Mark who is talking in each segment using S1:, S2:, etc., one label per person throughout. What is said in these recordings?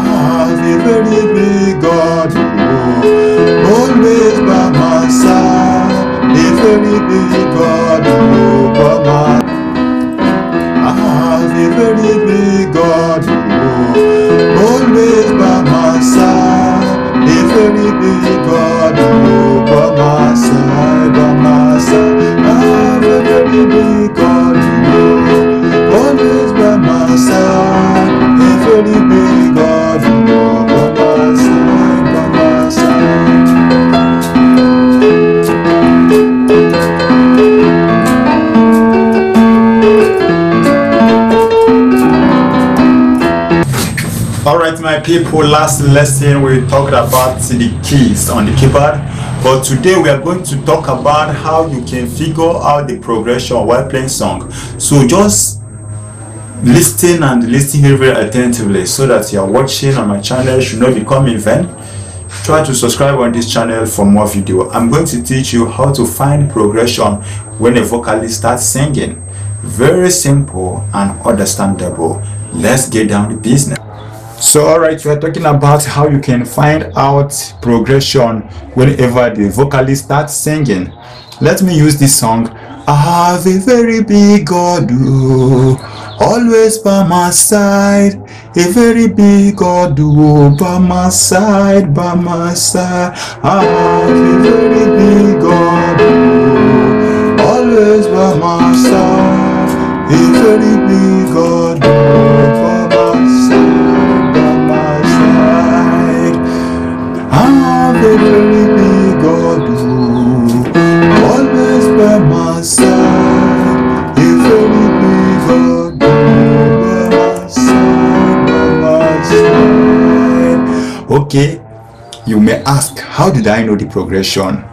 S1: have a very big God, oh, always by my side. A very big God, oh, by my side. I have a very big God, oh, always by my side. A very big God, oh, by my side, by my side. I have a very big God, oh, always by my side. A very big God, oh, by my side, by my side. Alright, my people, last lesson we talked about the keys on the keyboard, but today we are going to talk about how you can figure out the progression while playing song. So just listen and listen very attentively so that you are watching on my channel should not become in vain. Try to subscribe on this channel for more video. I'm going to teach you how to find progression when a vocalist starts singing. Very simple and understandable. Let's get down to business. So alright, we are talking about how you can find out progression whenever the vocalist starts singing. Let me use this song. I have a very big God, oh, always by my side. A very big God, oh, by my side, by my side. I have a very big God, oh, always by my side. A very big God, oh, by my side. A very big God, oh, always by my side. A very big God, oh, by my side, by my side. Okay, you may ask, how did I know the progression?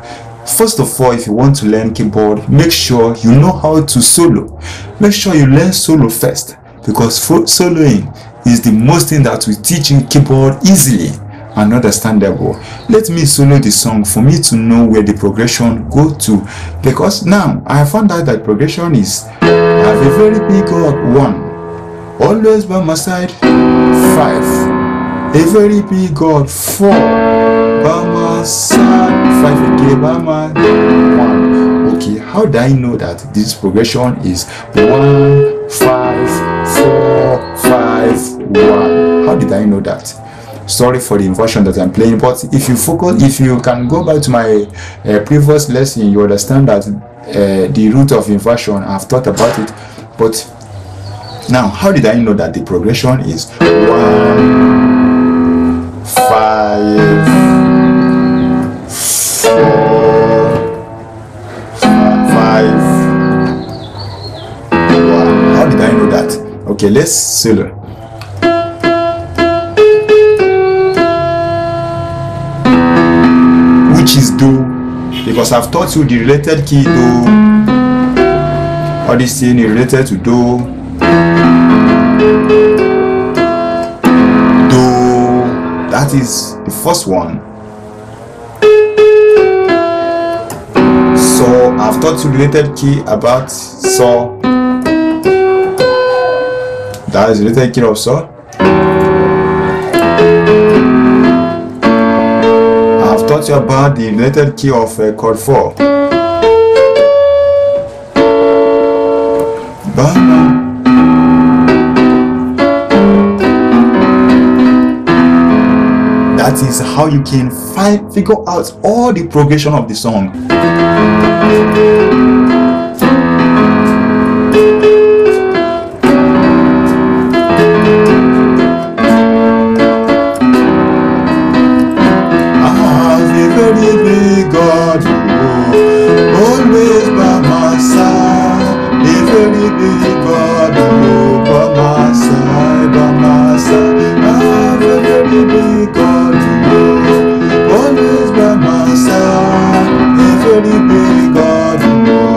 S1: First of all, if you want to learn keyboard, make sure you know how to solo. Make sure you learn solo first, because soloing is the most thing that will teach you keyboard easily and understandable. Let me solo the song for me to know where the progression go to, because now I have found out that progression is I have a very big God, 1, always by my side, 5, a very big God, 4, by my side, 5 again by my 1. Okay, how do I know that this progression is 1, 5, 4, 5, 1? How did I know that? Sorry for the inversion that I'm playing, but if you focus, if you can go back to my previous lesson, you understand that the root of inversion, I've thought about it. But now, how did I know that the progression is 1, 5, 4, 5, 1? How did I know that? Okay, let's solo. Which is do, because I've taught you the related key do. All this thing is related to do. Do, that is the first one. So I've taught you related key about so. That is related key of so. I've taught you about the related key of chord 4. That is how you can figure out all the progression of the song. Very big God, oh, always by my side. A very big God, oh, by my side, by my side. I have a very big God, oh, always by my side. A very big God, oh,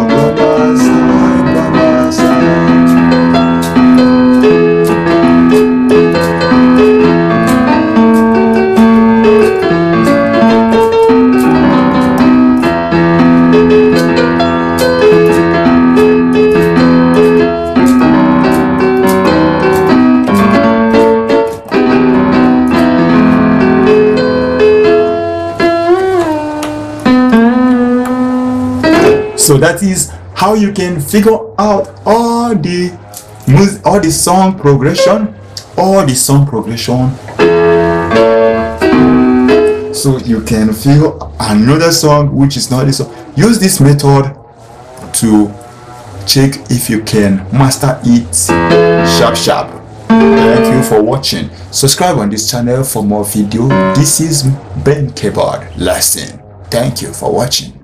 S1: That is how you can figure out all the song progression, so you can figure another song which is not this song. Use this method to check if you can master it sharp. Thank you for watching. Subscribe on this channel for more video. This is Ben Keyboard Lesson. Thank you for watching.